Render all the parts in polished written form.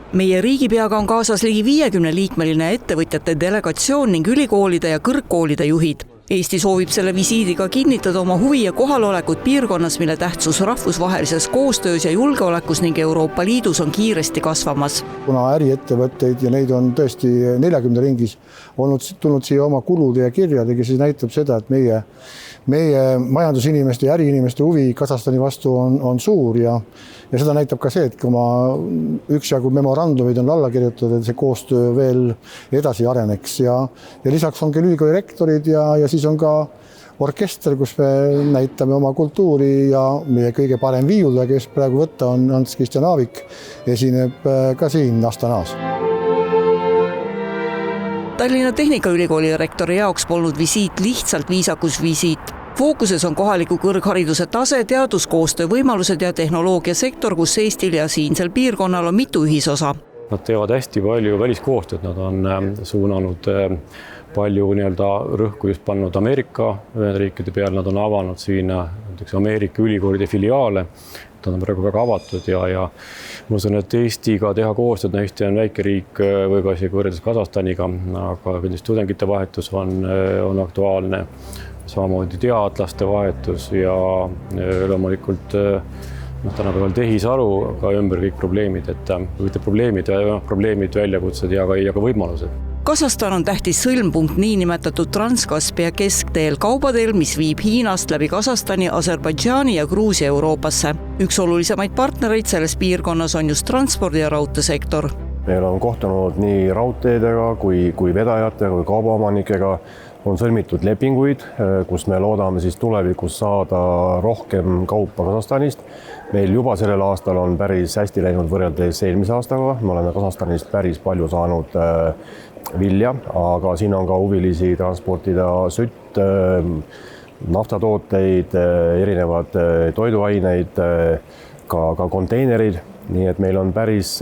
Meie riigipeaga on kaasas ligi 50-liikmeline ettevõtjate delegatsioon ning ülikoolide ja kõrgkoolide juhid. Eesti soovib selle visiidiga kinnitada oma huvi ja kohalolekut piirkonnas, mille tähtsus rahvusvahelises koostöös ja julgeolekus ning Euroopa Liidus on kiiresti kasvamas. Kuna äriettevõtteid ja neid on tõesti 40 ringis tulnud siia oma kulude ja kirjadega, siis näitab seda, et meie majandusinimeste ja äriinimeste huvi Kasahstani vastu on suur ja seda näitab ka see, et kui üksjagu memorandumid on alla kirjutatud, et see koostöö veel edasi areneks ja lisaks on küll ülikooli rektorid ja siis on ka orkester, kus me näitame oma kultuuri ja meie kõige parem viiuldaja, kes praegu võtta on Hans-Christian Aavik, esineb ka siin Astanas. Tallinna Tehnikaülikooli rektori jaoks polnud visiit lihtsalt viisakusvisiit. Fookuses on kohaliku kõrghariduse tase, teaduskoostöö võimalused ja tehnoloogiasektor, kus Eestil ja siinsel piirkonnal on mitu ühisosa. Nad teevad hästi palju väliskoostööd, nad on suunanud palju rõhku just pannud Ameerika Ühendriikide peal, nad on avanud siin Ameerika ülikoolide filiaale, nad on praegu väga avatud ja ma usun, et Eestiga teha koostööd, Eesti on väike riik võib-olla isegi võrreldes Kasahstaniga, aga tudengite vahetus on aktuaalne, samamoodi teadlaste vahetus ja loomulikult tänapäeval tehisaru ka ümber kõik probleemid, probleemid, väljakutsed ja ka võimalused. Kasahstan on tähtis sõlmpunkt niinimetatud Transkaspia keskteel kaubateel, mis viib Hiinast läbi Kasahstani, Aserbaidžaani ja Gruusia Euroopasse. Üks olulisemaid partnereid selles piirkonnas on just transpordi- ja raudteesektor. Meil on kohtunud nii raudteedega kui vedajatega kui kaubaomanikega, on sõlmitud lepinguid, kus me loodame siis tulevikus saada rohkem kaupa Kasahstanist. Meil juba sellel aastal on päris hästi läinud võrreldes eelmise aastaga. Me oleme Kasahstanist päris palju saanud vilja, aga siin on ka huvilisi transportida sütt, naftatooteid, erinevad toiduaineid, ka konteinerid. Nii et meil on päris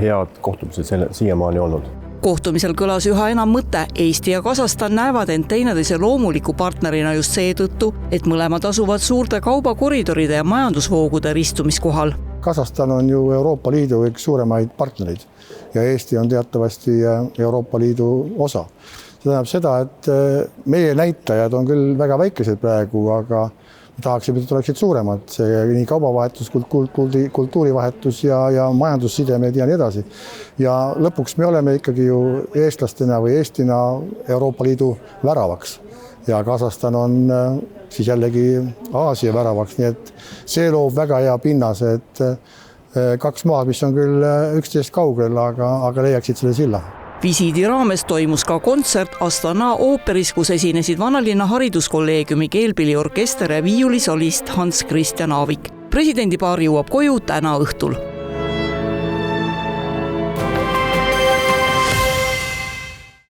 head kohtumised siiamaani olnud. Kohtumisel kõlas üha enam mõte. Eesti ja Kasahstan näevad end teineteise loomuliku partnerina just seetõttu, et mõlemad asuvad suurte kaubakoridoride ja majandusvoogude ristumiskohal. Kasahstan on ju Euroopa Liidu üks suuremaid partnerid ja Eesti on teatavasti Euroopa Liidu osa. See tähendab seda, et meie näitajad on küll väga väikesed praegu, aga tahaksime, et oleksid suuremad. See nii kaubavahetus, kultuurivahetus ja majandussidemed ja nii edasi. Ja lõpuks me oleme ikkagi ju eestlastena või Eestina Euroopa Liidu väravaks. Ja Kasahstan on siis jällegi Aasia väravaks, nii et see loob väga hea pinnas, et kaks maad, mis on küll üksteist kaugel, aga leiaksid selle silla. Visiidi raames toimus ka kontsert Astana ooperis, kus esinesid Vanalinna hariduskolleegiumi keelpilliorkester ja viiulisolist Hans-Christian Aavik. Presidendipaar jõuab koju täna õhtul.